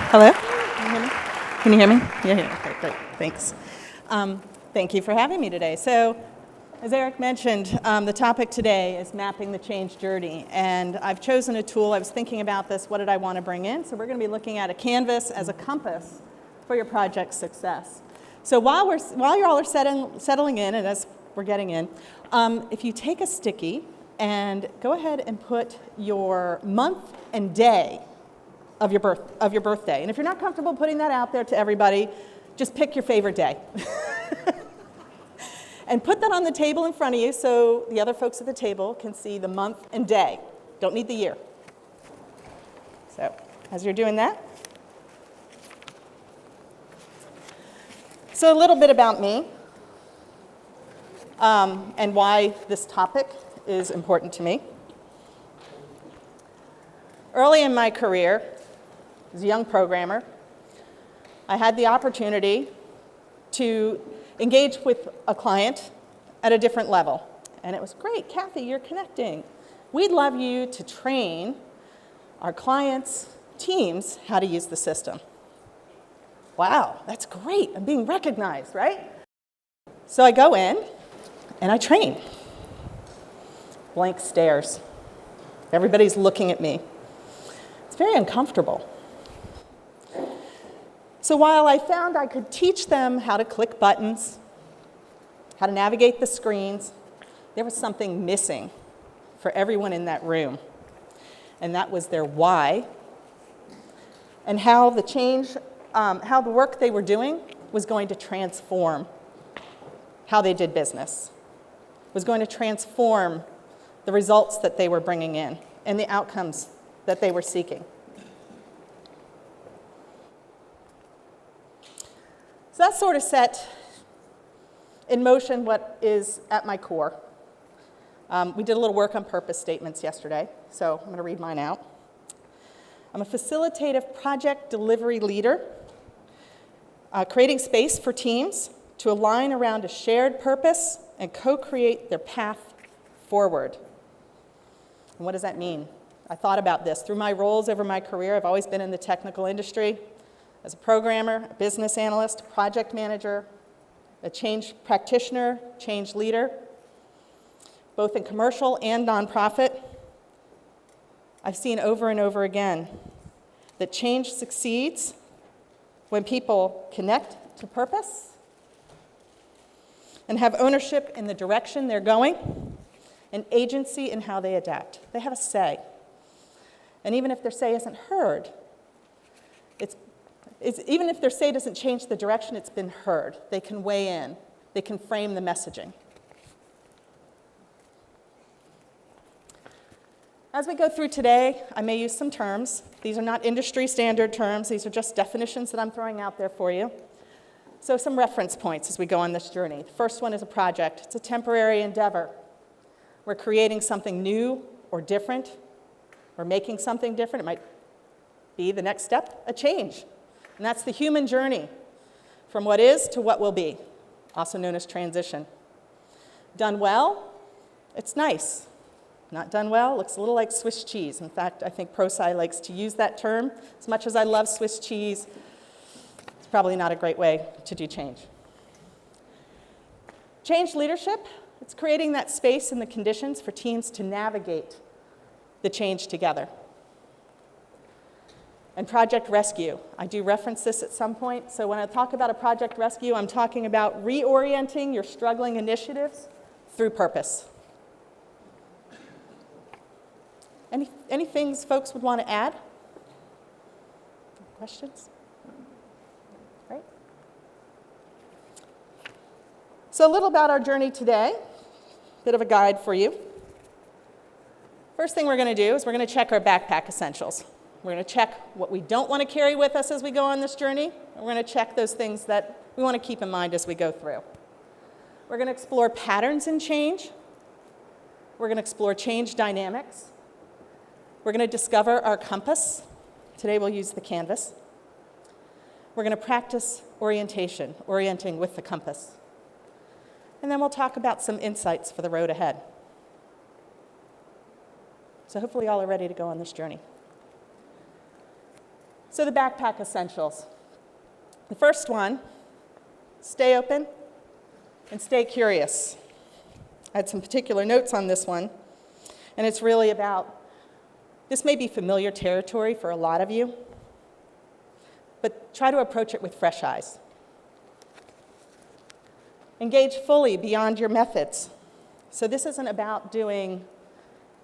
Hello? Can you hear me? Can you hear me? Yeah. Okay, great. Thanks. Thank you for having me today. So, as Eric mentioned, the topic today is mapping the change journey. And I've chosen a tool. I was thinking about this. What did I want to bring in? So we're going to be looking at a canvas as a compass for your project success. So while you all are settling in, and as we're getting in, if you take a sticky and go ahead and put your month and day of your birthday. And if you're not comfortable putting that out there to everybody, just pick your favorite day. And put that on the table in front of you so the other folks at the table can see the month and day. Don't need the year. So, as you're doing that. So a little bit about me and why this topic is important to me. Early in my career, as a young programmer, I had the opportunity to engage with a client at a different level. And it was great, Kathy, you're connecting. We'd love you to train our clients' teams how to use the system. Wow, that's great. I'm being recognized, right? So I go in and I train. Blank stares. Everybody's looking at me. It's very uncomfortable. So while I found I could teach them how to click buttons, how to navigate the screens, there was something missing for everyone in that room. And that was their why and how the work they were doing was going to transform how they did business, was going to transform the results that they were bringing in and the outcomes that they were seeking. So that sort of set in motion what is at my core. We did a little work on purpose statements yesterday, so I'm going to read mine out. I'm a facilitative project delivery leader, creating space for teams to align around a shared purpose and co-create their path forward. And what does that mean? I thought about this. Through my roles over my career, I've always been in the technical industry. As a programmer, a business analyst, project manager, a change practitioner, change leader, both in commercial and nonprofit, I've seen over and over again that change succeeds when people connect to purpose and have ownership in the direction they're going and agency in how they adapt. They have a say. And even if their say isn't heard, even if their say doesn't change the direction, it's been heard. They can weigh in. They can frame the messaging. As we go through today, I may use some terms. These are not industry standard terms. These are just definitions that I'm throwing out there for you. So some reference points as we go on this journey. The first one is a project. It's a temporary endeavor. We're creating something new or different. We're making something different. It might be the next step, a change. And that's the human journey from what is to what will be, also known as transition. Done well, it's nice. Not done well, looks a little like Swiss cheese. In fact, I think ProSci likes to use that term. As much as I love Swiss cheese, it's probably not a great way to do change. Change leadership, it's creating that space and the conditions for teams to navigate the change together. And project rescue. I do reference this at some point. So when I talk about a project rescue, I'm talking about reorienting your struggling initiatives through purpose. Any things folks would want to add? Questions? Right? So a little about our journey today. Bit of a guide for you. First thing we're going to do is we're going to check our backpack essentials. We're going to check what we don't want to carry with us as we go on this journey, and we're going to check those things that we want to keep in mind as we go through. We're going to explore patterns in change. We're going to explore change dynamics. We're going to discover our compass. Today we'll use the canvas. We're going to practice orienting with the compass. And then we'll talk about some insights for the road ahead. So hopefully y'all are ready to go on this journey. So the backpack essentials. The first one, stay open and stay curious. I had some particular notes on this one, and it's really about, this may be familiar territory for a lot of you, but try to approach it with fresh eyes. Engage fully beyond your methods. So this isn't about doing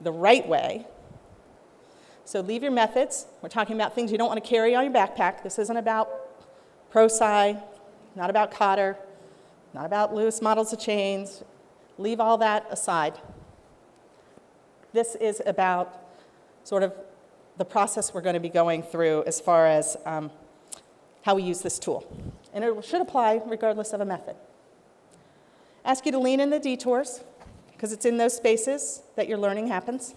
the right way. So leave your methods. We're talking about things you don't want to carry on your backpack. This isn't about ProSci, not about Cotter, not about Lewis models of chains. Leave all that aside. This is about sort of the process we're going to be going through as far as how we use this tool. And it should apply regardless of a method. Ask you to lean in the detours, because it's in those spaces that your learning happens.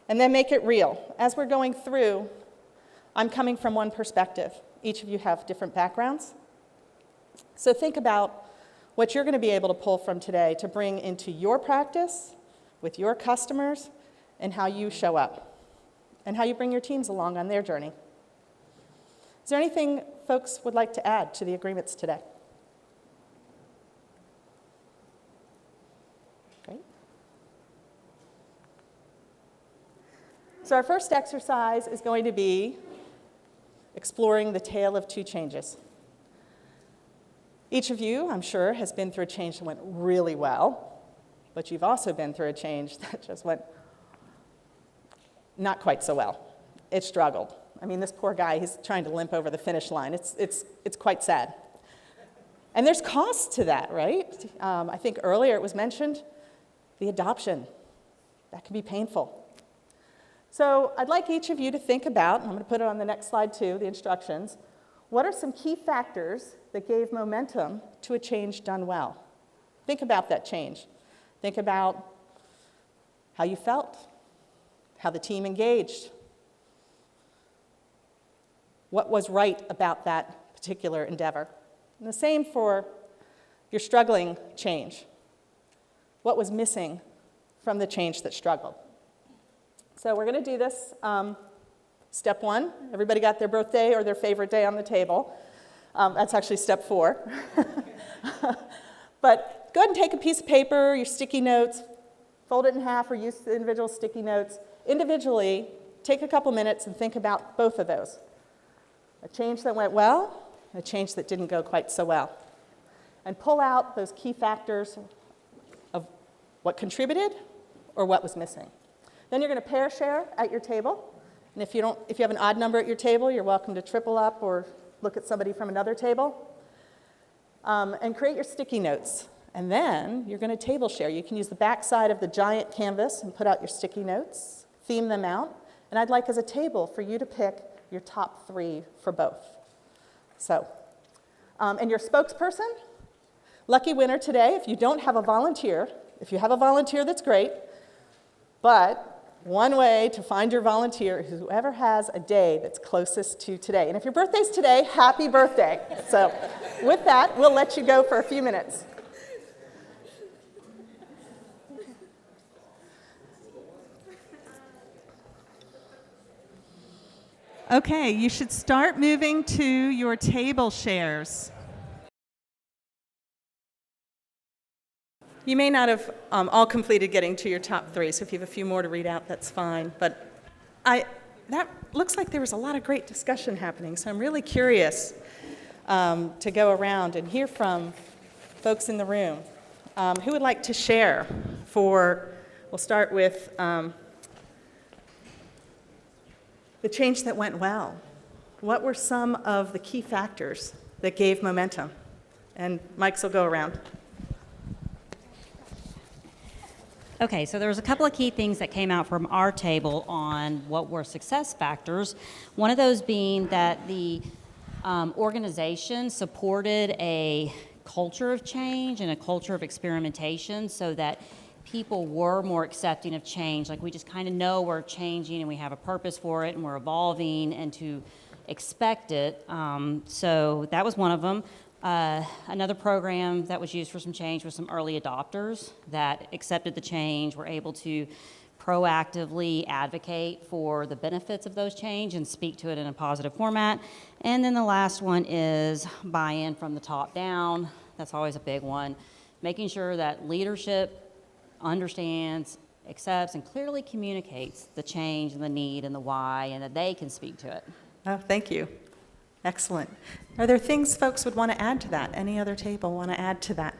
And then make it real. As we're going through, I'm coming from one perspective. Each of you have different backgrounds. So think about what you're going to be able to pull from today to bring into your practice, with your customers, and how you show up, and how you bring your teams along on their journey. Is there anything folks would like to add to the agreements today? Great. So our first exercise is going to be exploring the tale of two changes. Each of you, I'm sure, has been through a change that went really well, but you've also been through a change that just went not quite so well. It struggled. I mean, this poor guy, he's trying to limp over the finish line. It's quite sad. And there's costs to that, right? I think earlier it was mentioned, the adoption. That can be painful. So I'd like each of you to think about, and I'm going to put it on the next slide too, the instructions, what are some key factors that gave momentum to a change done well? Think about that change. Think about how you felt, how the team engaged, what was right about that particular endeavor. And the same for your struggling change. What was missing from the change that struggled? So we're going to do this. Step one, everybody got their birthday or their favorite day on the table. That's actually step 4. But go ahead and take a piece of paper, your sticky notes, fold it in half or use the individual sticky notes. Individually, take a couple minutes and think about both of those. A change that went well, a change that didn't go quite so well. And pull out those key factors of what contributed or what was missing. Then you're going to pair share at your table. And if you have an odd number at your table, you're welcome to triple up or look at somebody from another table. And create your sticky notes. And then you're going to table share. You can use the back side of the giant canvas and put out your sticky notes, theme them out. And I'd like as a table for you to pick your top 3 for both. So, and your spokesperson, lucky winner today. If you don't have a volunteer, if you have a volunteer, that's great. But one way to find your volunteer is whoever has a day that's closest to today. And if your birthday's today, happy birthday. So with that, we'll let you go for a few minutes. Okay, you should start moving to your table shares. You may not have all completed getting to your top 3, so if you have a few more to read out, that's fine. But that looks like there was a lot of great discussion happening, so I'm really curious to go around and hear from folks in the room. Who would like to share we'll start with the change that went well. What were some of the key factors that gave momentum? And Mike's will go around. Okay, so there was a couple of key things that came out from our table on what were success factors. One of those being that the organization supported a culture of change and a culture of experimentation so that people were more accepting of change. Like we just kind of know we're changing and we have a purpose for it and we're evolving and to expect it. So that was one of them. Another program that was used for some change was some early adopters that accepted the change, were able to proactively advocate for the benefits of those change and speak to it in a positive format. And then the last one is buy-in from the top down. That's always a big one. Making sure that leadership understands, accepts, and clearly communicates the change and the need and the why, and that they can speak to it. Oh, thank you. Excellent. Are there things folks would want to add to that? Any other table want to add to that?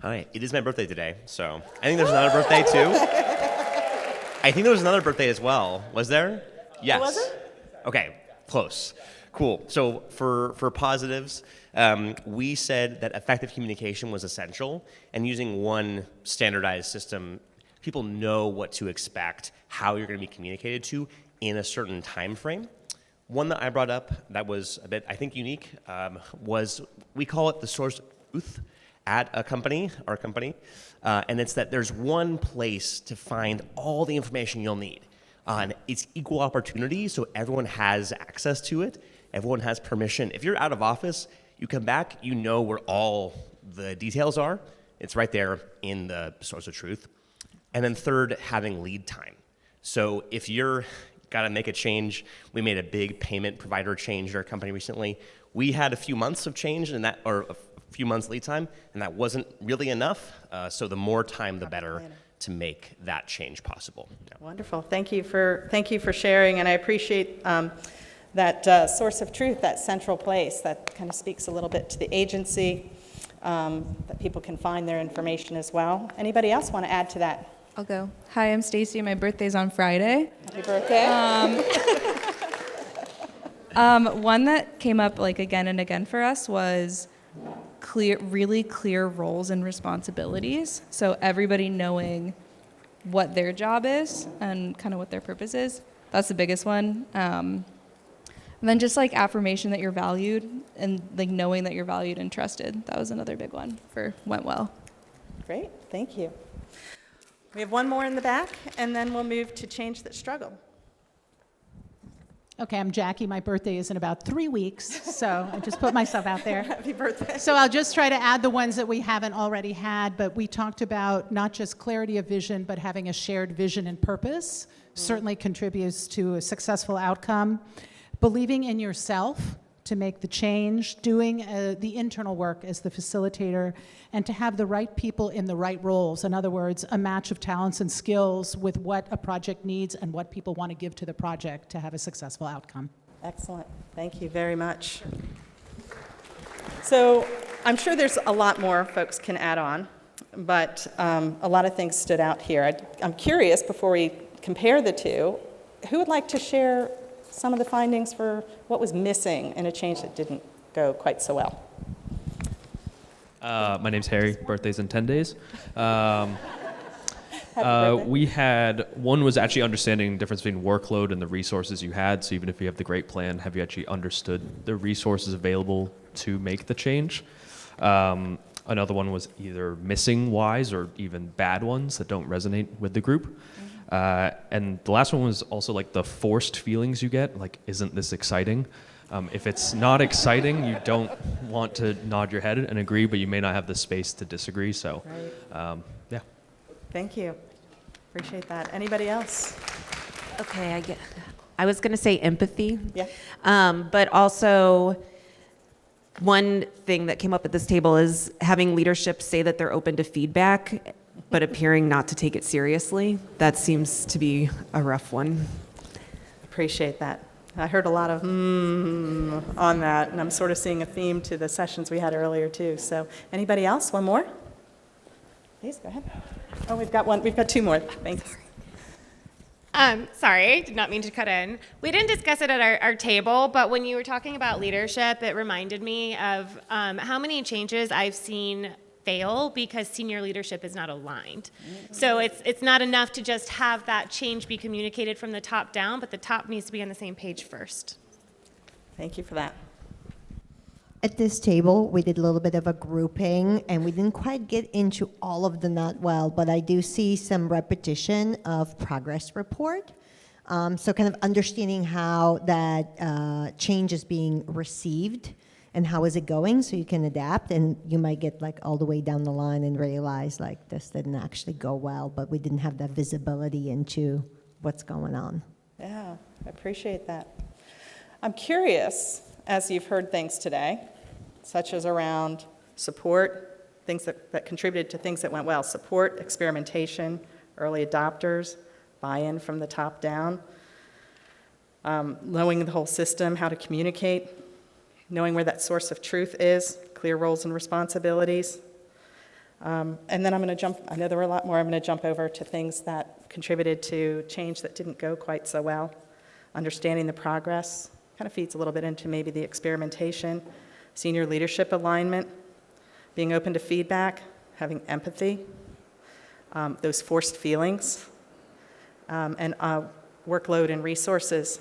Hi, it is my birthday today, so I think there's another birthday too. I think there was another birthday as well. Was there? Yes. Was it? Okay, close. Cool. So for positives, we said that effective communication was essential, and using one standardized system, people know what to expect, how you're going to be communicated to in a certain time frame. One that I brought up that was a bit, I think, unique was, we call it the source of truth at a company, our company, and it's that there's one place to find all the information you'll need. And it's equal opportunity, so everyone has access to it. Everyone has permission. If you're out of office, you come back, you know where all the details are. It's right there in the source of truth. And then third, having lead time. So if you're got to make a change, we made a big payment provider change in our company recently. We had a few months of change, and that, or a few months lead time, and that wasn't really enough. So the more time, the better to make that change possible. Yeah. Wonderful. Thank you for sharing, and I appreciate that source of truth, that central place that kind of speaks a little bit to the agency, that people can find their information as well. Anybody else want to add to that? I'll go. Hi, I'm Stacy. My birthday's on Friday. Happy birthday. One that came up like again and again for us was really clear roles and responsibilities. So everybody knowing what their job is and kind of what their purpose is. That's the biggest one. And then just like affirmation that you're valued and like knowing that you're valued and trusted. That was another big one for went well. Great. Thank you. We have one more in the back, and then we'll move to change that struggle. Okay, I'm Jackie. My birthday is in about 3 weeks, so I just put myself out there. Happy birthday. So I'll just try to add the ones that we haven't already had, but we talked about not just clarity of vision, but having a shared vision and purpose certainly contributes to a successful outcome. Believing in yourself to make the change, doing the internal work as the facilitator, and to have the right people in the right roles. In other words, a match of talents and skills with what a project needs and what people want to give to the project to have a successful outcome. Excellent. Thank you very much. So I'm sure there's a lot more folks can add on, but a lot of things stood out here. I'm curious, before we compare the two, who would like to share some of the findings for what was missing in a change that didn't go quite so well? My name's Harry. Birthday's in 10 days. We had, one was actually understanding the difference between workload and the resources you had. So even if you have the great plan, have you actually understood the resources available to make the change? Another one was either missing whys or even bad ones that don't resonate with the group. And the last one was also like the forced feelings you get, like, isn't this exciting? If it's not exciting, you don't want to nod your head and agree, but you may not have the space to disagree. So, yeah. Thank you. Appreciate that. Anybody else? Okay, I was going to say empathy. Yeah. But also, one thing that came up at this table is having leadership say that they're open to feedback, but appearing not to take it seriously. That seems to be a rough one. Appreciate that. I heard a lot of on that, and I'm sort of seeing a theme to the sessions we had earlier too. So anybody else? One more? Please, go ahead. Oh, we've got one. We've got two more. Thanks. Sorry, did not mean to cut in. We didn't discuss it at our table, but when you were talking about leadership, it reminded me of how many changes I've seen fail because senior leadership is not aligned. So it's not enough to just have that change be communicated from the top down, but the top needs to be on the same page first. Thank you for that. At this table, we did a little bit of a grouping, and we didn't quite get into all of the not well, but I do see some repetition of progress report. So kind of understanding how that change is being received and how is it going, so you can adapt. And you might get like all the way down the line and realize like this didn't actually go well, but we didn't have that visibility into what's going on. Yeah, I appreciate that. I'm curious, as you've heard things today, such as around support, things that contributed to things that went well, support, experimentation, early adopters, buy-in from the top down, knowing the whole system, how to communicate, knowing where that source of truth is, clear roles and responsibilities. And then I'm going to jump, I know there were a lot more, I'm going to jump over to things that contributed to change that didn't go quite so well. Understanding the progress kind of feeds a little bit into maybe the experimentation, senior leadership alignment, being open to feedback, having empathy, those forced feelings, and workload and resources.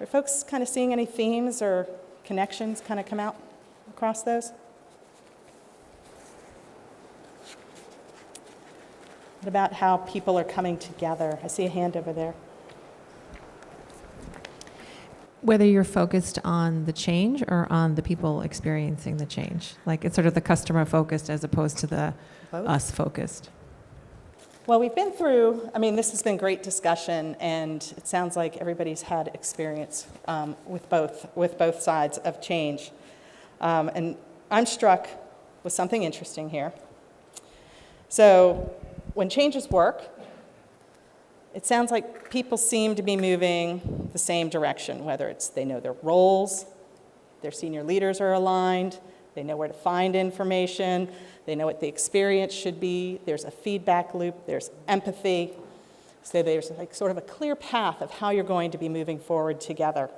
Are folks kind of seeing any themes or connections kind of come out across those? What about how people are coming together? I see a hand over there. Whether you're focused on the change or on the people experiencing the change. Like it's sort of the customer focused as opposed to the Both? us focused. Well, we've been through, I mean, this has been great discussion, and it sounds like everybody's had experience with both sides of change. And I'm struck with something interesting here. So when changes work, it sounds like people seem to be moving the same direction, whether it's they know their roles, their senior leaders are aligned, they know where to find information, they know what the experience should be, there's a feedback loop, there's empathy. So there's like sort of a clear path of how you're going to be moving forward together.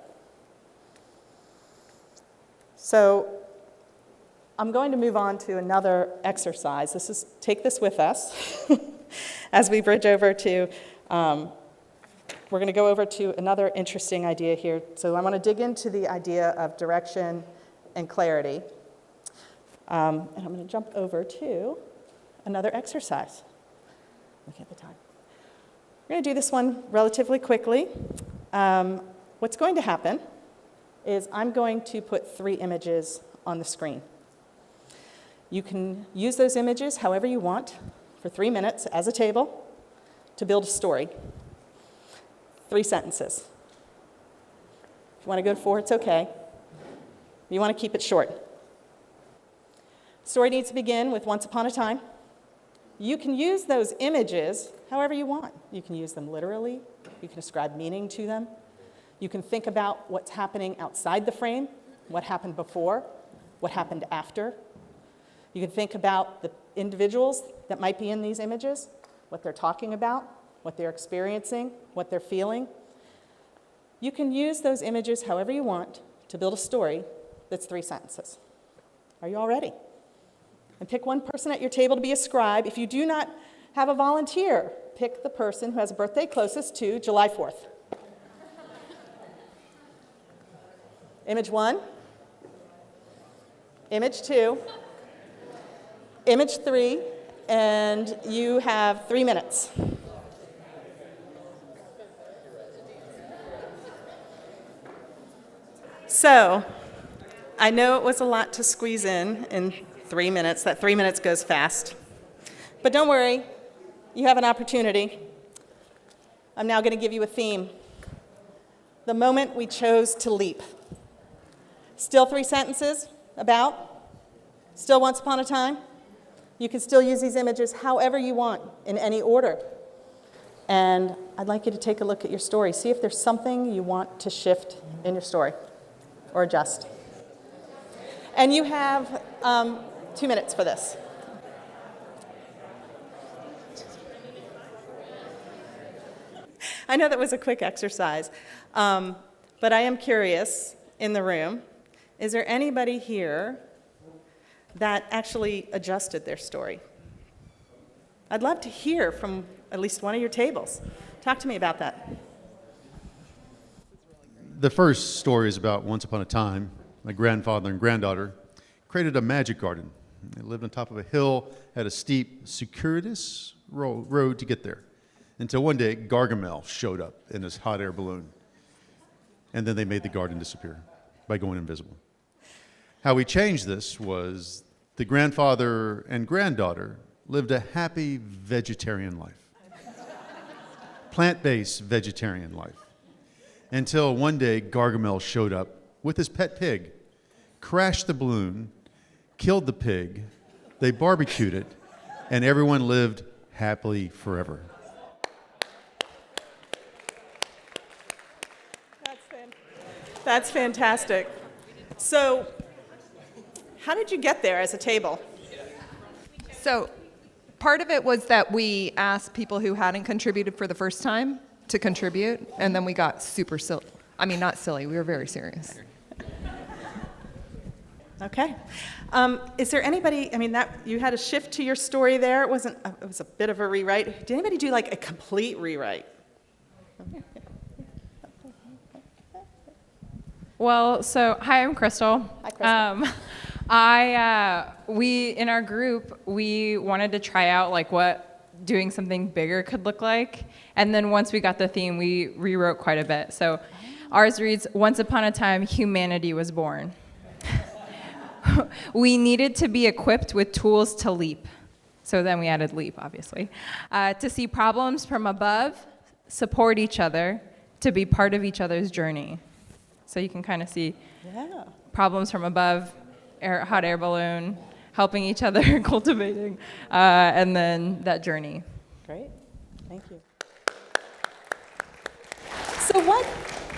So I'm going to move on to another exercise. Take this with us as we bridge over to we're going to go over to another interesting idea here. So I want to dig into the idea of direction and clarity. And I'm going to jump over to another exercise. Look at the time. We're going to do this one relatively quickly. What's going to happen is I'm going to put 3 images on the screen. You can use those images however you want for 3 minutes as a table to build a story. 3 sentences. If you want to go to 4, it's okay. You want to keep it short. Story needs to begin with once upon a time. You can use those images however you want. You can use them literally. You can ascribe meaning to them. You can think about what's happening outside the frame, what happened before, what happened after. You can think about the individuals that might be in these images, what they're talking about, what they're experiencing, what they're feeling. You can use those images however you want to build a story that's 3 sentences. Are you all ready? And pick one person at your table to be a scribe. If you do not have a volunteer, pick the person who has a birthday closest to July 4th. Image 1. Image 2. Image 3. And you have 3 minutes. So, I know it was a lot to squeeze in 3 minutes. That 3 minutes goes fast. But don't worry, you have an opportunity. I'm now going to give you a theme. The moment we chose to leap. Still 3 sentences about? Still once upon a time? You can still use these images however you want, in any order. And I'd like you to take a look at your story. See if there's something you want to shift in your story or adjust. And you have 2 minutes for this. I know that was a quick exercise, but I am curious in the room, is there anybody here that actually adjusted their story? I'd love to hear from at least one of your tables. Talk to me about that. The first story is about once upon a time, my grandfather and granddaughter created a magic garden. They lived on top of a hill, had a steep, circuitous road to get there. Until one day, Gargamel showed up in his hot air balloon. And then they made the garden disappear by going invisible. How we changed this was the grandfather and granddaughter lived a happy vegetarian life, plant-based vegetarian life, until one day Gargamel showed up with his pet pig, crashed the balloon, killed the pig, they barbecued it, and everyone lived happily forever. That's fantastic. So, how did you get there as a table? So, part of it was that we asked people who hadn't contributed for the first time to contribute, and then we got super silly. I mean, not silly, we were very serious. Okay. Is there anybody, I mean, that you had a shift to your story there. It was a bit of a rewrite. Did anybody do like a complete rewrite? Well, so hi, I'm Crystal. Hi, Crystal. We in our group, we wanted to try out like what doing something bigger could look like, and then once we got the theme, we rewrote quite a bit. So ours reads, "Once upon a time, humanity was born. We needed to be equipped with tools to leap." So then we added leap, obviously. To see problems from above, support each other, to be part of each other's journey. So you can kind of see problems from above, hot air balloon, helping each other, cultivating, and then that journey. Great, thank you. So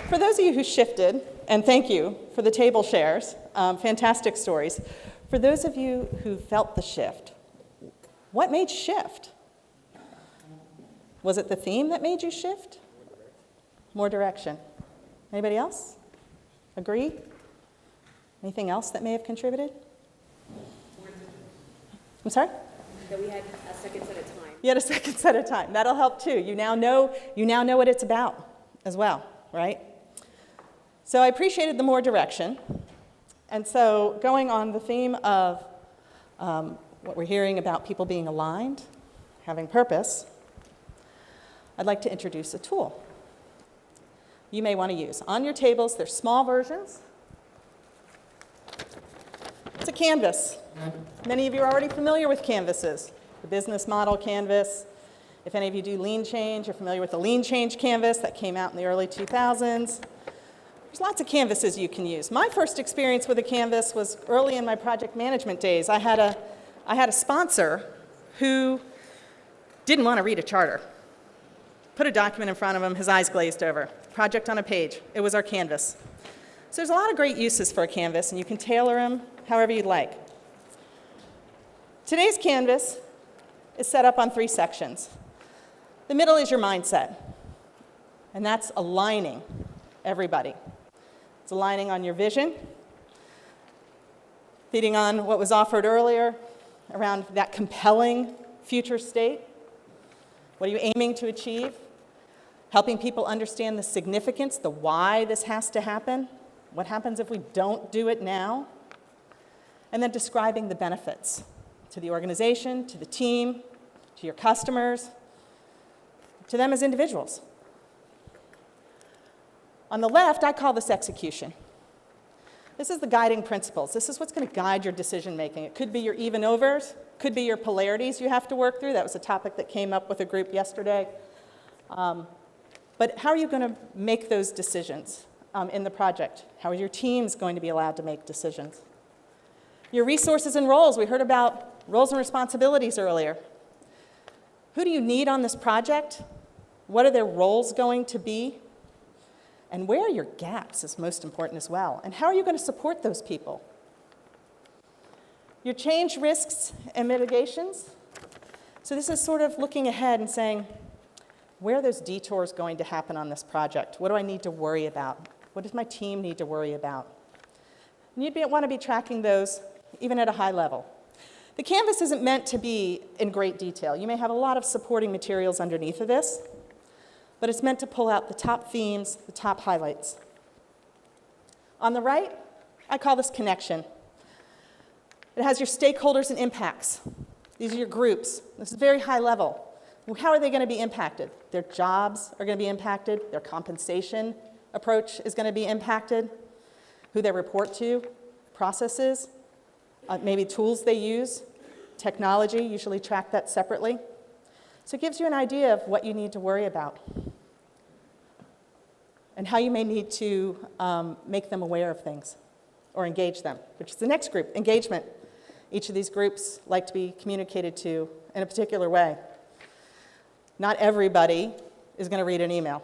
for those of you who shifted, and thank you for the table shares, fantastic stories. For those of you who felt the shift, what made you shift? Was it the theme that made you shift? More direction. Anybody else? Agree? Anything else that may have contributed? I'm sorry? That we had a second set of time. You had a second set of time. That'll help too. You now know what it's about as well, right? So I appreciated the more direction. And so going on the theme of what we're hearing about people being aligned, having purpose, I'd like to introduce a tool you may want to use. On your tables, there's small versions. It's a canvas. Many of you are already familiar with canvases. The business model canvas. If any of you do lean change, you're familiar with the lean change canvas that came out in the early 2000s. There's lots of canvases you can use. My first experience with a canvas was early in my project management days. I had a sponsor who didn't want to read a charter. Put a document in front of him, his eyes glazed over. Project on a page. It was our canvas. So there's a lot of great uses for a canvas, and you can tailor them however you'd like. Today's canvas is set up on 3 sections. The middle is your mindset, and that's aligning everybody. It's aligning on your vision, feeding on what was offered earlier around that compelling future state. What are you aiming to achieve? Helping people understand the significance, the why this has to happen. What happens if we don't do it now? And then describing the benefits to the organization, to the team, to your customers, to them as individuals. On the left, I call this execution. This is the guiding principles. This is what's going to guide your decision making. It could be your even overs, could be your polarities you have to work through. That was a topic that came up with a group yesterday. But how are you going to make those decisions in the project? How are your teams going to be allowed to make decisions? Your resources and roles. We heard about roles and responsibilities earlier. Who do you need on this project? What are their roles going to be? And where are your gaps is most important as well. And how are you going to support those people? Your change risks and mitigations. So this is sort of looking ahead and saying, where are those detours going to happen on this project? What do I need to worry about? What does my team need to worry about? And you'd want to be tracking those even at a high level. The canvas isn't meant to be in great detail. You may have a lot of supporting materials underneath of this, but it's meant to pull out the top themes, the top highlights. On the right, I call this connection. It has your stakeholders and impacts. These are your groups. This is very high level. How are they going to be impacted? Their jobs are going to be impacted. Their compensation approach is going to be impacted. Who they report to, processes, maybe tools they use, technology, usually track that separately. So it gives you an idea of what you need to worry about and how you may need to make them aware of things or engage them, which is the next group, engagement. Each of these groups like to be communicated to in a particular way. Not everybody is going to read an email.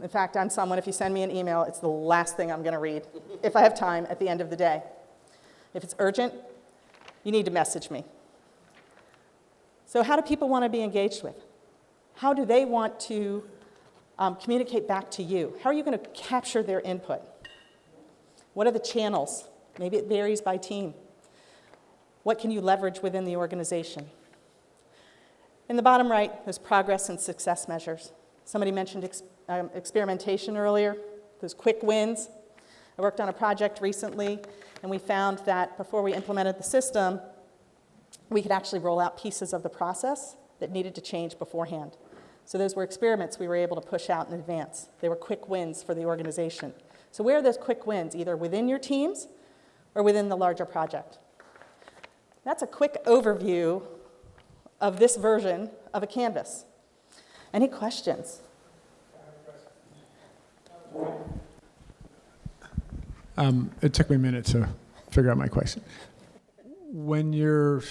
In fact, I'm someone, if you send me an email, it's the last thing I'm going to read if I have time at the end of the day. If it's urgent, you need to message me. So how do people want to be engaged with? How do they want to communicate back to you? How are you going to capture their input? What are the channels? Maybe it varies by team. What can you leverage within the organization? In the bottom right, there's progress and success measures. Somebody mentioned experimentation earlier, those quick wins. I worked on a project recently, and we found that before we implemented the system, we could actually roll out pieces of the process that needed to change beforehand. So those were experiments we were able to push out in advance. They were quick wins for the organization. So where are those quick wins, either within your teams or within the larger project? That's a quick overview of this version of a Canvas. Any questions? It took me a minute to figure out my question. When you're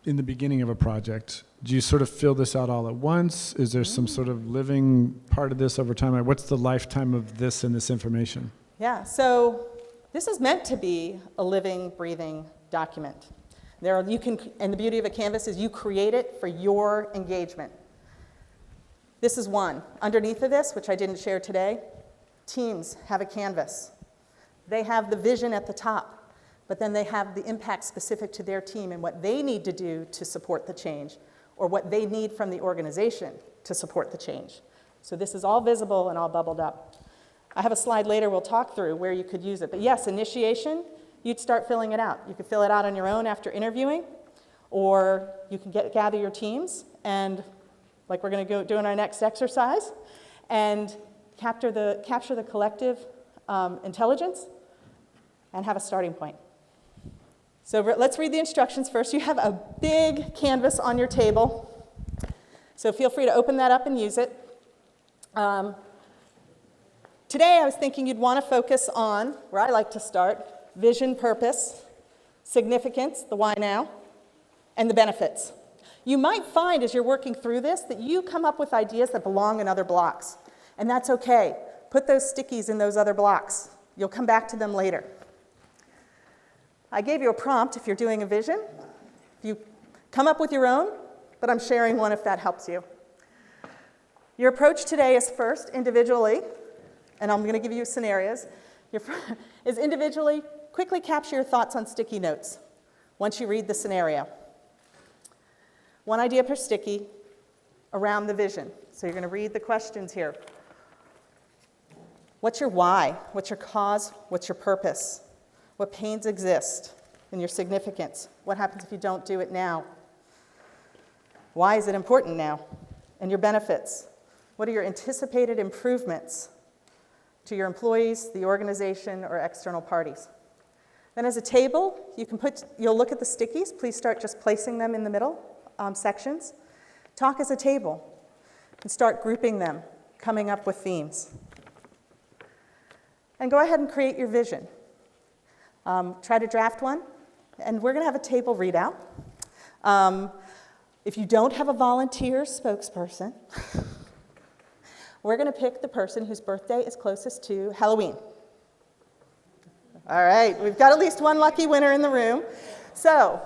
in the beginning of a project, do you sort of fill this out all at once? Is there some sort of living part of this over time? What's the lifetime of this and this information? Yeah, so this is meant to be a living, breathing document. And the beauty of a Canvas is you create it for your engagement. This is one. Underneath of this, which I didn't share today, teams have a Canvas. They have the vision at the top, but then they have the impact specific to their team and what they need to do to support the change, or what they need from the organization to support the change. So this is all visible and all bubbled up. I have a slide later we'll talk through where you could use it. But yes, initiation, you'd start filling it out. You could fill it out on your own after interviewing, or you can gather your teams, and like we're going to go do in our next exercise, and capture the collective intelligence and have a starting point. So let's read the instructions first. You have a big canvas on your table, so feel free to open that up and use it. Today I was thinking you'd want to focus on, where I like to start, vision, purpose, significance, the why now, and the benefits. You might find as you're working through this that you come up with ideas that belong in other blocks, and that's okay. Put those stickies in those other blocks. You'll come back to them later. I gave you a prompt if you're doing a vision. You come up with your own, but I'm sharing one if that helps you. Your approach today is first individually, and I'm going to give you scenarios, is individually quickly capture your thoughts on sticky notes once you read the scenario. One idea per sticky around the vision. So you're going to read the questions here. What's your why? What's your cause? What's your purpose? What pains exist in your significance? What happens if you don't do it now? Why is it important now? And your benefits. What are your anticipated improvements to your employees, the organization, or external parties? Then as a table, you'll look at the stickies. Please start just placing them in the middle sections. Talk as a table and start grouping them, coming up with themes. And go ahead and create your vision. Try to draft one, and we're going to have a table readout. If you don't have a volunteer spokesperson, we're going to pick the person whose birthday is closest to Halloween. All right, we've got at least one lucky winner in the room. So,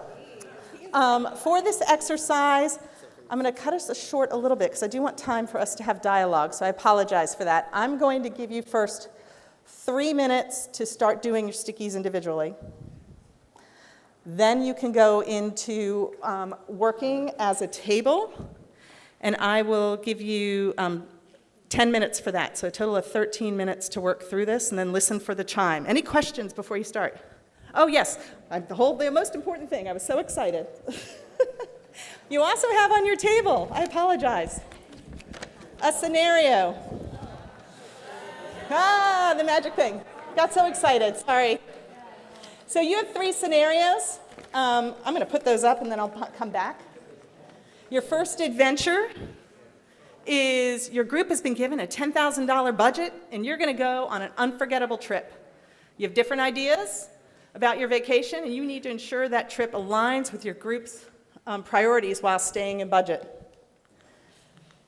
for this exercise, I'm going to cut us short a little bit because I do want time for us to have dialogue, so I apologize for that. I'm going to give you first 3 minutes to start doing your stickies individually. Then you can go into working as a table, and I will give you 10 minutes for that, so a total of 13 minutes to work through this, and then listen for the chime. Any questions before you start? Oh, yes, the most important thing. I was so excited. You also have on your table, I apologize, a scenario. The magic thing. Got so excited, sorry. So you have 3 scenarios. I'm going to put those up and then I'll come back. Your first adventure is your group has been given a $10,000 budget and you're going to go on an unforgettable trip. You have different ideas about your vacation and you need to ensure that trip aligns with your group's priorities while staying in budget.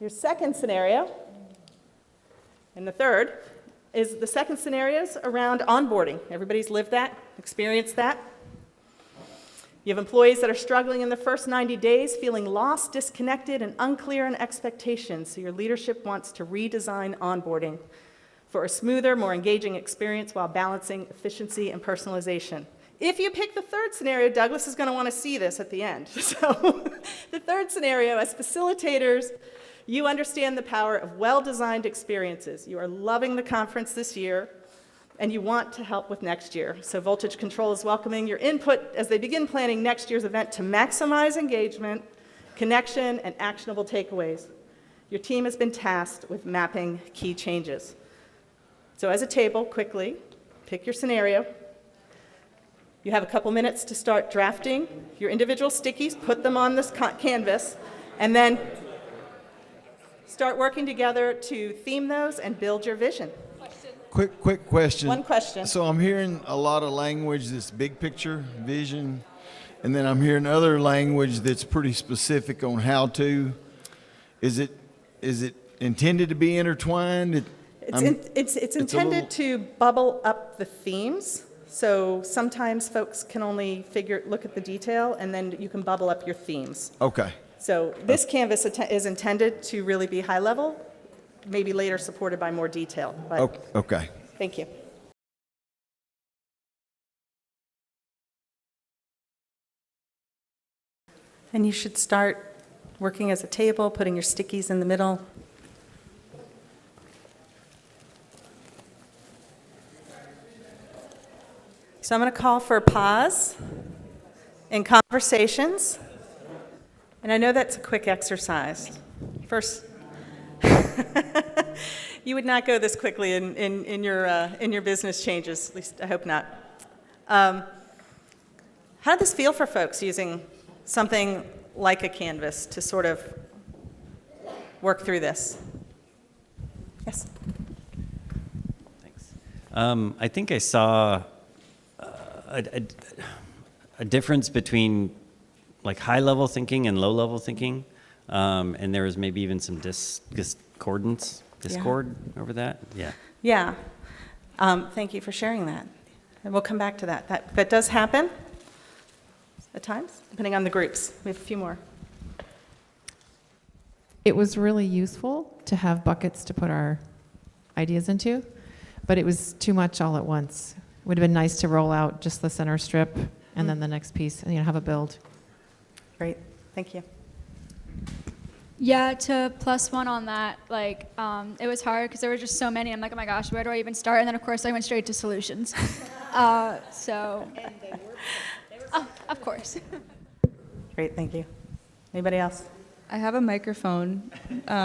Your second scenario, and the third, is the second scenarios around onboarding. Everybody's lived that, experienced that. You have employees that are struggling in the first 90 days, feeling lost, disconnected, and unclear in expectations. So your leadership wants to redesign onboarding for a smoother, more engaging experience while balancing efficiency and personalization. If you pick the third scenario, Douglas is going to want to see this at the end. So the third scenario, as facilitators, you understand the power of well-designed experiences. You are loving the conference this year, and you want to help with next year. So Voltage Control is welcoming your input as they begin planning next year's event to maximize engagement, connection, and actionable takeaways. Your team has been tasked with mapping key changes. So as a table, quickly, pick your scenario. You have a couple minutes to start drafting your individual stickies, put them on this canvas, and then start working together to theme those and build your vision. Quick question. One question. So I'm hearing a lot of language that's big picture, vision, and then I'm hearing other language that's pretty specific on how to. Is it intended to be intertwined? It's intended to bubble up the themes. So sometimes folks can only look at the detail, and then you can bubble up your themes. Okay. So this canvas is intended to really be high level, maybe later supported by more detail. But Okay. thank you. And you should start working as a table, putting your stickies in the middle. So I'm going to call for a pause in conversations. And I know that's a quick exercise. First, you would not go this quickly in your business changes, at least I hope not. How did this feel for folks using something like a canvas to sort of work through this? Yes? Thanks. I think I saw a difference between like high-level thinking and low-level thinking, and there was maybe even some discord over that. Yeah. Yeah. Thank you for sharing that. And we'll come back to that. That does happen at times, depending on the groups. We have a few more. It was really useful to have buckets to put our ideas into, but it was too much all at once. It would have been nice to roll out just the center strip and then the next piece and have a build. Great, thank you. Yeah, to plus one on that, it was hard because there were just so many. I'm like, oh my gosh, where do I even start? And then of course I went straight to solutions. And they were of course. Great, thank you. Anybody else? I have a microphone, but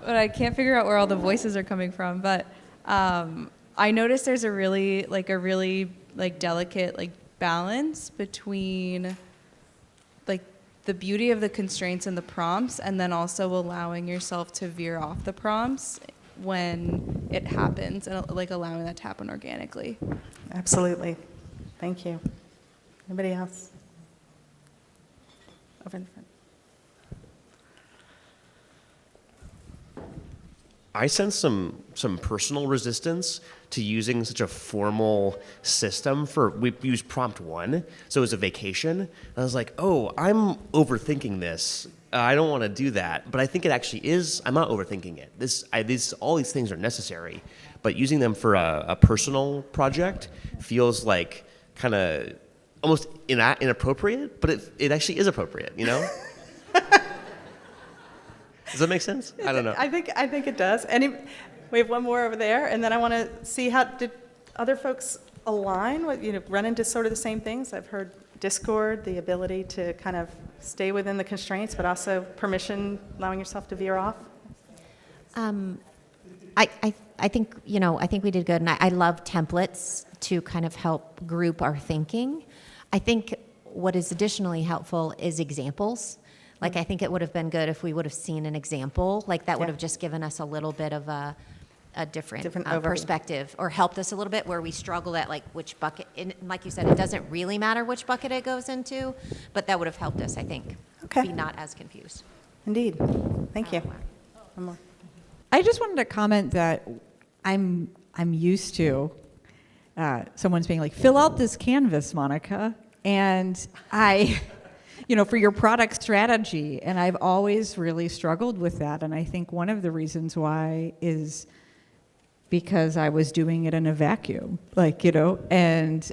I can't figure out where all the voices are coming from. But I noticed there's a really delicate balance between the beauty of the constraints and the prompts, and then also allowing yourself to veer off the prompts when it happens, and allowing that to happen organically. Absolutely. Thank you. Anybody else? Over in the front. I sense some personal resistance to using such a formal system we used prompt 1, so it was a vacation. And I was like, oh, I'm overthinking this. I don't want to do that. But I think it actually is, I'm not overthinking it. All these things are necessary, but using them for a personal project feels like kind of almost inappropriate, but it actually is appropriate, Does that make sense? I don't know. I think it does. We have one more over there, and then I want to see did other folks align with, run into sort of the same things? I've heard discord, the ability to kind of stay within the constraints, but also permission, allowing yourself to veer off. I I think, I think we did good. And I love templates to kind of help group our thinking. I think what is additionally helpful is examples. Like, I think it would have been good if we would have seen an example. Like, that would have just given us a little bit of a different overview. perspective, or helped us a little bit where we struggle at, like, which bucket. And like you said, it doesn't really matter which bucket it goes into, but that would have helped us, I think, be not as confused. Indeed. Thank you. One more. I just wanted to comment that I'm used to someone's being like, fill out this canvas, Monica, and for your product strategy, and I've always really struggled with that, and I think one of the reasons why is because I was doing it in a vacuum, and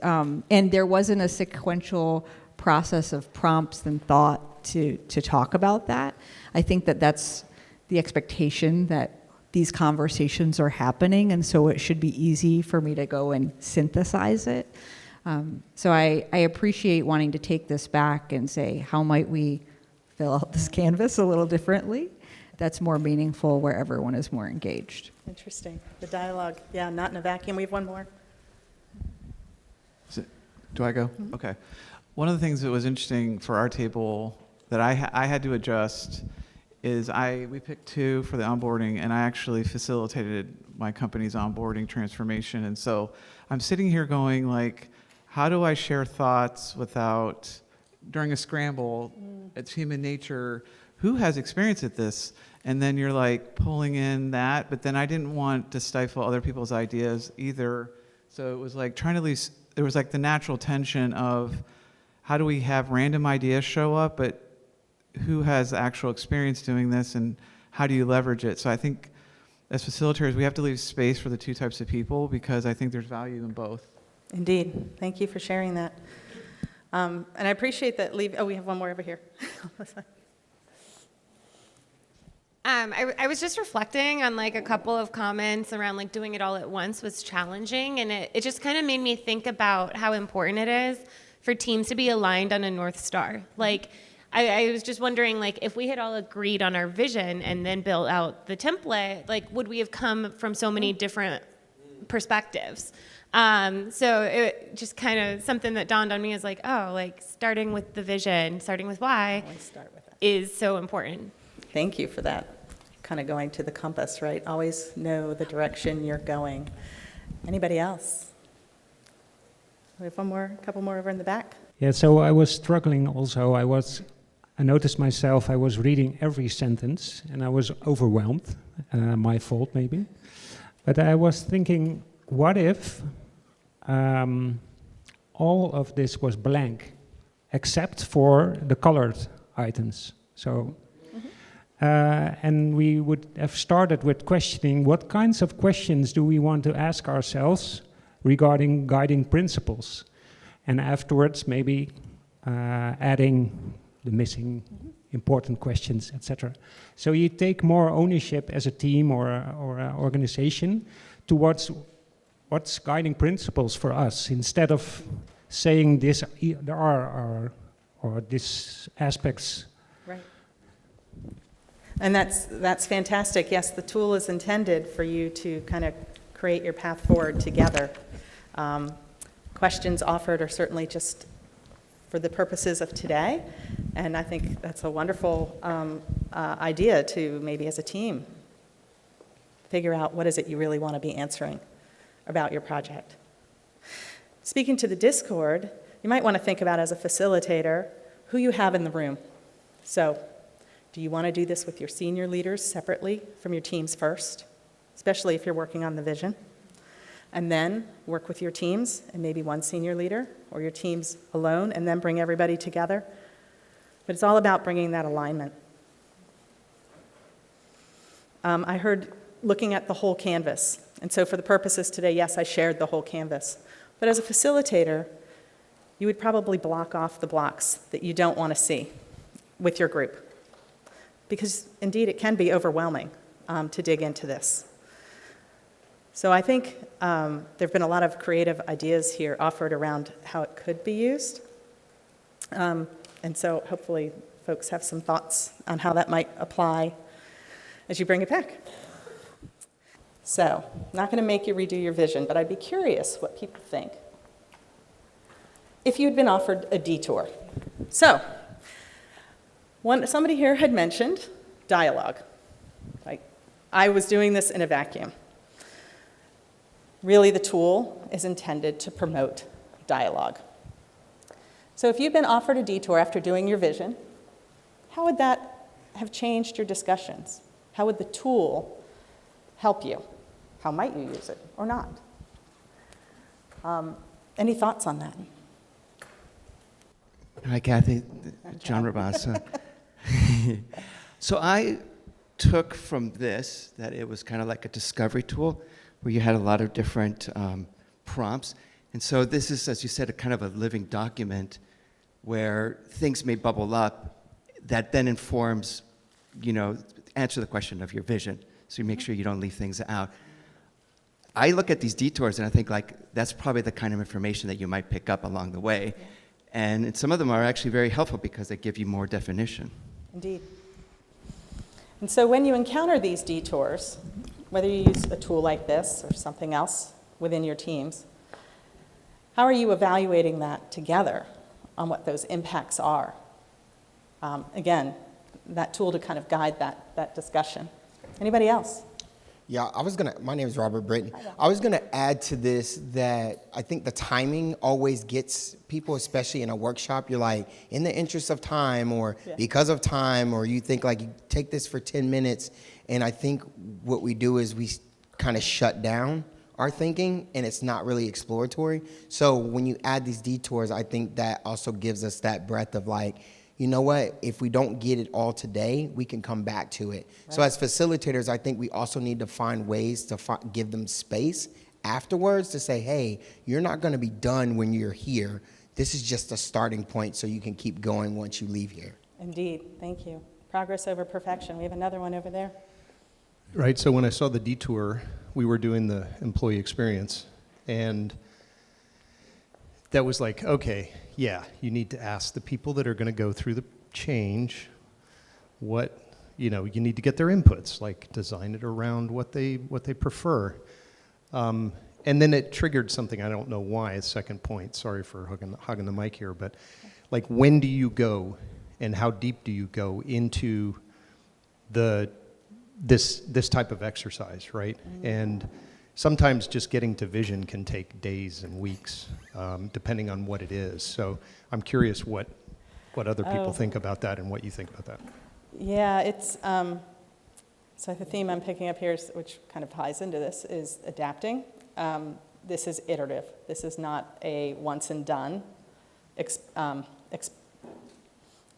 there wasn't a sequential process of prompts and thought to talk about that. I think that's the expectation that these conversations are happening, and so it should be easy for me to go and synthesize it. So I appreciate wanting to take this back and say, how might we fill out this canvas a little differently that's more meaningful, where everyone is more engaged. Interesting. The dialogue, not in a vacuum. We have one more. Do I go? Mm-hmm. Okay. One of the things that was interesting for our table that I had to adjust is we picked 2 for the onboarding, and I actually facilitated my company's onboarding transformation. And so I'm sitting here going, like, how do I share thoughts without, during a scramble, it's human nature, who has experience at this? And then you're like pulling in that, but then I didn't want to stifle other people's ideas either. So it was like trying to there was like the natural tension of how do we have random ideas show up, but who has actual experience doing this, and how do you leverage it? So I think as facilitators, we have to leave space for the 2 types of people, because I think there's value in both. Indeed. Thank you for sharing that. And I appreciate that. We have one more over here. I was just reflecting on like a couple of comments around like doing it all at once was challenging, and it just kind of made me think about how important it is for teams to be aligned on a North Star. Like, I was just wondering, like, if we had all agreed on our vision and then built out the template, like, would we have come from so many different perspectives? So it just kind of something that dawned on me is like, oh, like starting with the vision, starting with why is so important. Thank you for that. Kind of going to the compass, right? Always know the direction you're going. Anybody else? We have a couple more over in the back. Yeah, so I was struggling also. I noticed myself, I was reading every sentence and I was overwhelmed. My fault, maybe. But I was thinking, what if all of this was blank, except for the colored items? So, and we would have started with questioning, what kinds of questions do we want to ask ourselves regarding guiding principles? And afterwards, maybe adding the missing important questions, etc. So you take more ownership as a team or an organization towards what's guiding principles for us, instead of saying this, there are or these aspects. Right. And that's fantastic. Yes, the tool is intended for you to kind of create your path forward together. Questions offered are certainly just for the purposes of today, and I think that's a wonderful idea to maybe as a team figure out what is it you really want to be answering about your project. Speaking to the Discord, you might want to think about as a facilitator who you have in the room. So, do you want to do this with your senior leaders separately from your teams first, especially if you're working on the vision? And then work with your teams and maybe one senior leader, or your teams alone, and then bring everybody together. But it's all about bringing that alignment. I heard looking at the whole canvas. And so for the purposes today, yes, I shared the whole canvas. But as a facilitator, you would probably block off the blocks that you don't want to see with your group. Because indeed, it can be overwhelming to dig into this. So I think there have been a lot of creative ideas here offered around how it could be used. And so hopefully folks have some thoughts on how that might apply as you bring it back. So, I'm not going to make you redo your vision, but I'd be curious what people think if you'd been offered a detour. So, somebody here had mentioned dialogue. Like, I was doing this in a vacuum. Really, the tool is intended to promote dialogue. So if you've been offered a detour after doing your vision, how would that have changed your discussions? How would the tool help you? How might you use it or not? Any thoughts on that? Hi, Kathy. John Rabassa. So I took from this that it was kind of like a discovery tool where you had a lot of different prompts. And so this is, as you said, a kind of a living document where things may bubble up that then informs, answer the question of your vision. So you make sure you don't leave things out. I look at these detours and I think that's probably the kind of information that you might pick up along the way. And some of them are actually very helpful because they give you more definition. Indeed. And so when you encounter these detours, whether you use a tool like this or something else within your teams, how are you evaluating that together on what those impacts are? Again, that tool to kind of guide that discussion. Anybody else? Yeah, my name is Robert Britton. I was gonna add to this that I think the timing always gets people, especially in a workshop. You're like, in the interest of time, or because of time, or you think you take this for 10 minutes. And I think what we do is we kind of shut down our thinking, and it's not really exploratory. So when you add these detours, I think that also gives us that breadth of you know what, if we don't get it all today, we can come back to it. Right. So as facilitators, I think we also need to find ways to give them space afterwards to say, hey, you're not gonna be done when you're here. This is just a starting point so you can keep going once you leave here. Indeed, thank you. Progress over perfection. We have another one over there. Right, so when I saw the detour, we were doing the employee experience, and that was okay, yeah, you need to ask the people that are going to go through the change what, you need to get their inputs, design it around what they prefer. And then it triggered something, I don't know why, a second point, sorry for hogging the mic here, but when do you go and how deep do you go into this type of exercise, right? Mm-hmm. And sometimes just getting to vision can take days and weeks, depending on what it is. So I'm curious what other people think about that and what you think about that. Yeah, it's, so the theme I'm picking up here, which kind of ties into this, is adapting. This is iterative. This is not a once and done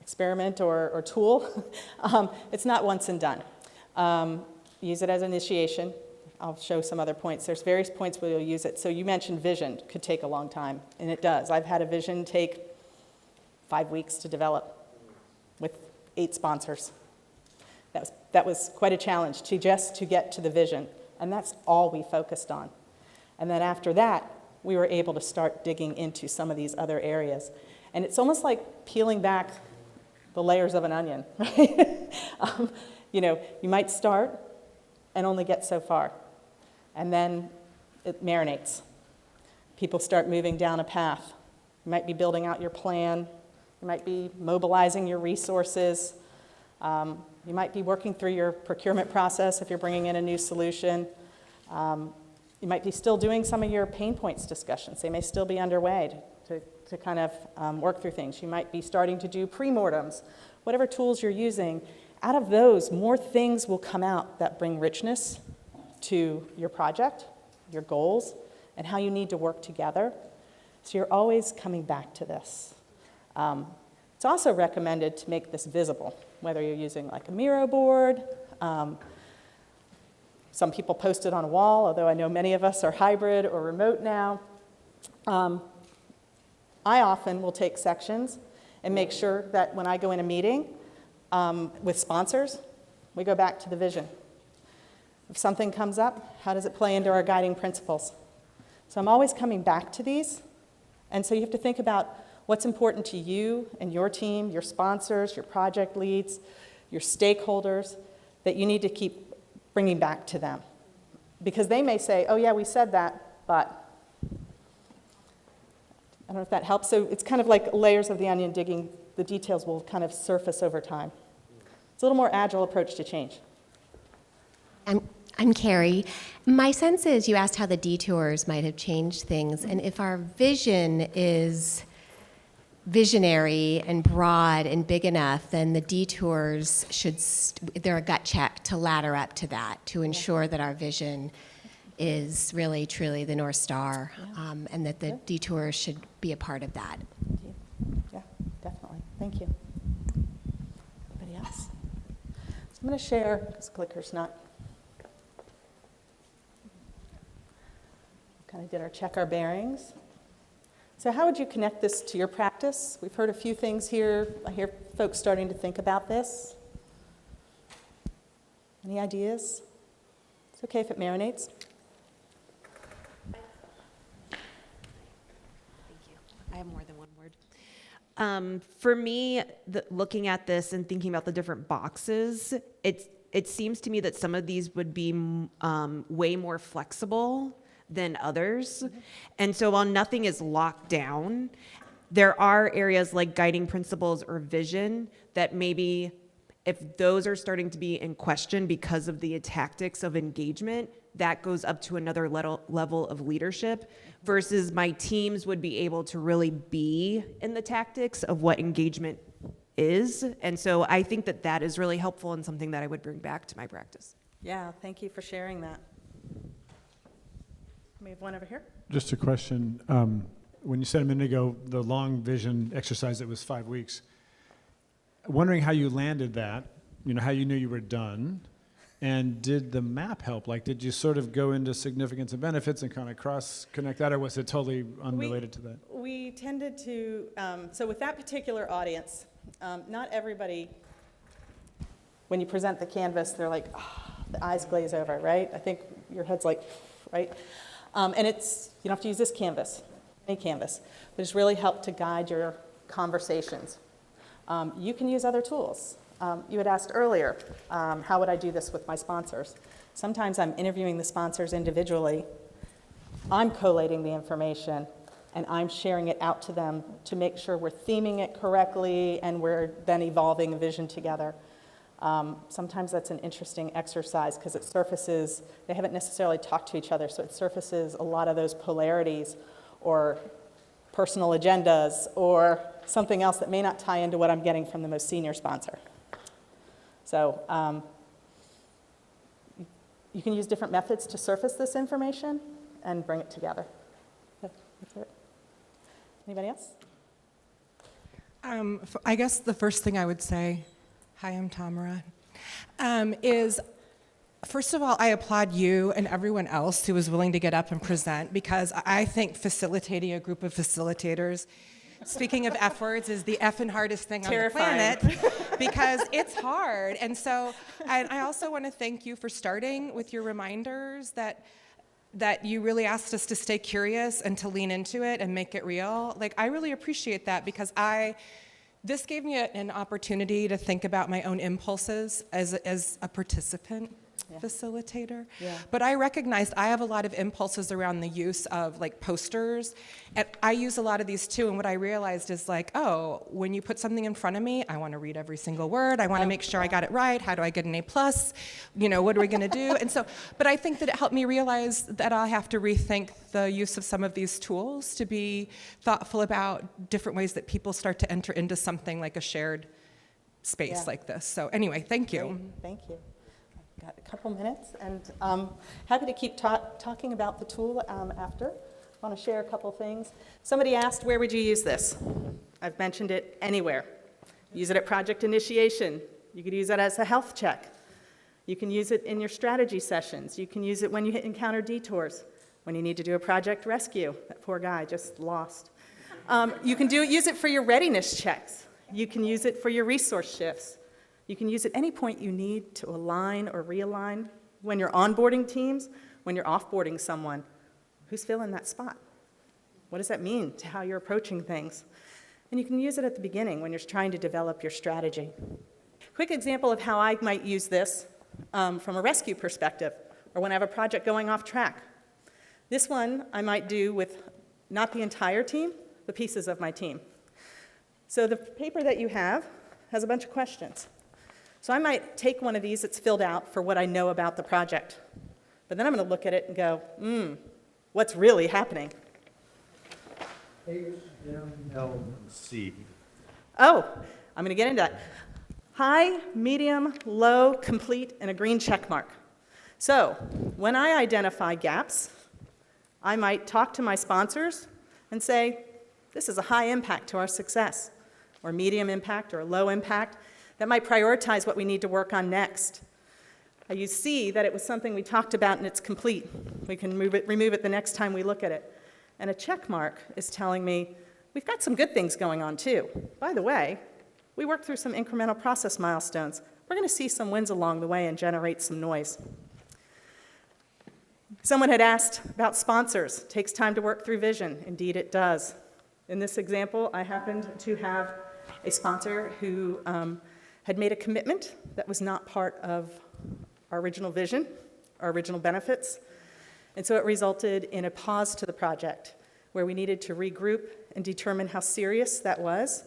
experiment or tool. It's not once and done. Use it as initiation. I'll show some other points. There's various points where you'll use it. So you mentioned vision could take a long time, and it does. I've had a vision take 5 weeks to develop with 8 sponsors. That was quite a challenge to get to the vision, and that's all we focused on. And then after that, we were able to start digging into some of these other areas. And it's almost like peeling back the layers of an onion, right? You might start and only get so far. And then it marinates. People start moving down a path. You might be building out your plan. You might be mobilizing your resources. You might be working through your procurement process if you're bringing in a new solution. You might be still doing some of your pain points discussions. They may still be underway to kind of work through things. You might be starting to do pre-mortems. Whatever tools you're using, out of those, more things will come out that bring richness to your project, your goals, and how you need to work together. So you're always coming back to this. It's also recommended to make this visible, whether you're using a Miro board. Some people post it on a wall, although I know many of us are hybrid or remote now. I often will take sections and make sure that when I go in a meeting with sponsors, we go back to the vision. If something comes up, how does it play into our guiding principles? So I'm always coming back to these. And so you have to think about what's important to you and your team, your sponsors, your project leads, your stakeholders, that you need to keep bringing back to them. because they may say, oh yeah, we said that, but I don't know if that helps. So it's kind of like layers of the onion digging. The details will kind of surface over time. It's a little more agile approach to change. I'm Carrie. My sense is you asked how the detours might have changed things, and if our vision is visionary and broad and big enough, then the detours should, they're a gut check to ladder up to that, to ensure that our vision is really, truly the North Star, and that the detours should be a part of that. Yeah, definitely. Thank you. Anybody else? So I'm going to share, because clicker's not. Kind of did our check our bearings. So how would you connect this to your practice? We've heard a few things here. I hear folks starting to think about this. Any ideas? It's okay if it marinates. I have more than one word. For me, looking at this and thinking about the different boxes, it seems to me that some of these would be way more flexible than others. And so while nothing is locked down, there are areas like guiding principles or vision that maybe if those are starting to be in question because of the tactics of engagement, that goes up to another level of leadership versus my teams would be able to really be in the tactics of what engagement is. And so I think that that is really helpful and something that I would bring back to my practice. Yeah, thank you for sharing that. We have one over here. Just a question. When you said a minute ago, the long vision exercise that was 5 weeks, wondering how you landed that, how you knew you were done, and did the map help? Like, did you sort of go into significance and benefits and kind of cross-connect that, or was it totally unrelated to that? We tended to, so with that particular audience, not everybody, when you present the canvas, they're like, oh, the eyes glaze over, right? I think your head's like, right? And it's, you don't have to use this canvas, any canvas, but it's really helped to guide your conversations. You can use other tools. You had asked earlier, how would I do this with my sponsors? Sometimes I'm interviewing the sponsors individually. I'm collating the information, and I'm sharing it out to them to make sure we're theming it correctly and we're then evolving a vision together. Sometimes that's an interesting exercise because it surfaces, they haven't necessarily talked to each other, so it surfaces a lot of those polarities or personal agendas or something else that may not tie into what I'm getting from the most senior sponsor. So you can use different methods to surface this information and bring it together. Anybody else? I guess the first thing I would say, hi, I'm Tamara, is first of all, I applaud you and everyone else who was willing to get up and present because I think facilitating a group of facilitators, speaking of F words, is the effing hardest thing Terrifying. on the planet because it's hard. And so I also want to thank you for starting with your reminders that you really asked us to stay curious and to lean into it and make it real. Like, I really appreciate that because this gave me an opportunity to think about my own impulses as a participant facilitator. Yeah. But I recognized I have a lot of impulses around the use of like posters. And I use a lot of these too. And what I realized is like, oh, when you put something in front of me, I want to read every single word. I want to make sure I got it right. How do I get an A+? What are we going to do? And so, but I think that it helped me realize that I have to rethink the use of some of these tools to be thoughtful about different ways that people start to enter into something like a shared space like this. So anyway, thank you. Great. Thank you. Got a couple minutes, and happy to keep talking about the tool after. I want to share a couple things. Somebody asked, where would you use this? I've mentioned it anywhere. Use it at project initiation. You could use it as a health check. You can use it in your strategy sessions. You can use it when you encounter detours, when you need to do a project rescue. That poor guy just lost. You can use it for your readiness checks. You can use it for your resource shifts. You can use it any point you need to align or realign. When you're onboarding teams, when you're offboarding someone, who's filling that spot? What does that mean to how you're approaching things? And you can use it at the beginning when you're trying to develop your strategy. Quick example of how I might use this from a rescue perspective. or when I have a project going off track. This one I might do with not the entire team, but pieces of my team. So the paper that you have has a bunch of questions. So I might take one of these that's filled out for what I know about the project. But then I'm going to look at it and go, what's really happening? C. Oh, I'm going to get into that. High, medium, low, complete, and a green check mark. So when I identify gaps, I might talk to my sponsors and say, this is a high impact to our success, or medium impact, or low impact. That might prioritize what we need to work on next. You see that it was something we talked about and it's complete. We can remove it the next time we look at it. And a check mark is telling me, we've got some good things going on too. By the way, we worked through some incremental process milestones. We're going to see some wins along the way and generate some noise. Someone had asked about sponsors. Takes time to work through vision. Indeed, it does. In this example, I happened to have a sponsor who had made a commitment that was not part of our original vision, our original benefits. And so it resulted in a pause to the project where we needed to regroup and determine how serious that was,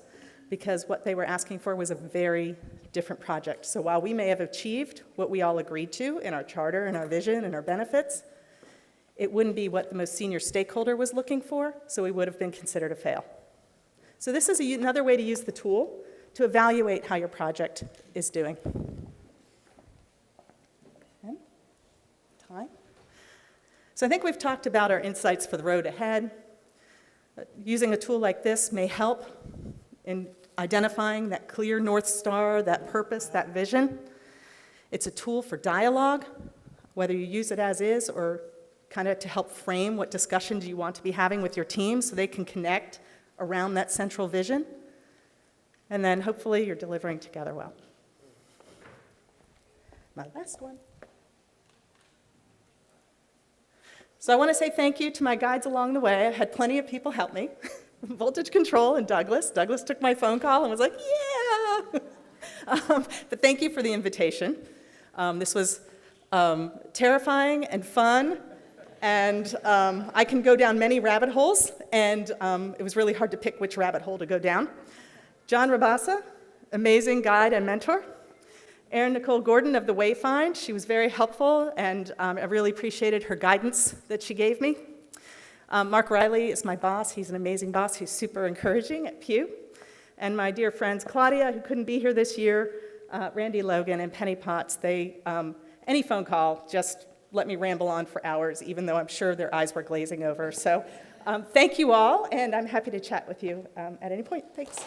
because what they were asking for was a very different project. So while we may have achieved what we all agreed to in our charter and our vision and our benefits, it wouldn't be what the most senior stakeholder was looking for, so we would have been considered a fail. So this is another way to use the tool to evaluate how your project is doing. Okay. Time. So I think we've talked about our insights for the road ahead. Using a tool like this may help in identifying that clear North Star, that purpose, that vision. It's a tool for dialogue, whether you use it as is or kind of to help frame what discussions you want to be having with your team so they can connect around that central vision. And then hopefully you're delivering together well. My last one. So I want to say thank you to my guides along the way. I had plenty of people help me. Voltage Control and Douglas. Douglas took my phone call and was like, yeah! But thank you for the invitation. This was terrifying and fun. And I can go down many rabbit holes, and it was really hard to pick which rabbit hole to go down. John Rabassa, amazing guide and mentor. Erin Nicole Gordon of the Wayfind, she was very helpful, and I really appreciated her guidance that she gave me. Mark Riley is my boss. He's an amazing boss. He's super encouraging at Pew. And my dear friends Claudia, who couldn't be here this year, Randy Logan, and Penny Potts, any phone call, just let me ramble on for hours, even though I'm sure their eyes were glazing over. So thank you all, and I'm happy to chat with you at any point. Thanks.